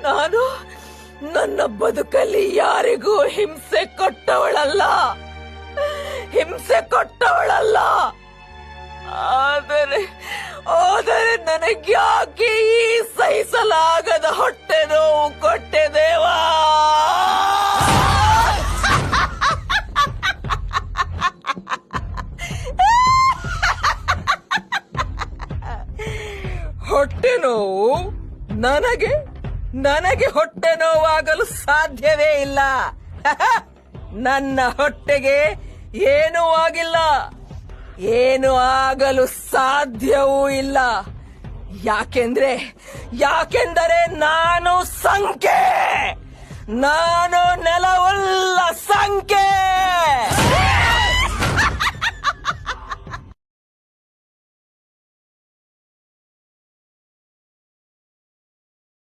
ನಾನು ನನ್ನ ಬದುಕಲ್ಲಿ ಯಾರಿಗೂ ಹಿಂಸೆ ಕೊಟ್ಟವಳಲ್ಲ, ಆದರೆ ನನಗ್ಯಾಕೆ ಈ ಸಹಿಸಲಾಗದ ಹೊಟ್ಟೆ ನೋವು ಕೊಟ್ಟೆ ದೇವಾ? ಹೊಟ್ಟೆ ನೋವು ನನಗೆ ಹೊಟ್ಟೆ ನೋವಾಗಲು ಸಾಧ್ಯವೇ ಇಲ್ಲ. ನನ್ನ ಹೊಟ್ಟೆಗೆ ಏನೂ ಆಗಿಲ್ಲ, ಏನು ಆಗಲು ಸಾಧ್ಯವೂ ಇಲ್ಲ. ಯಾಕೆಂದರೆ ನಾನು ಸಂಖ್ಯೆ, ನಾನು ನೆಲವಲ್ಲ ಸಂಖ್ಯೆ.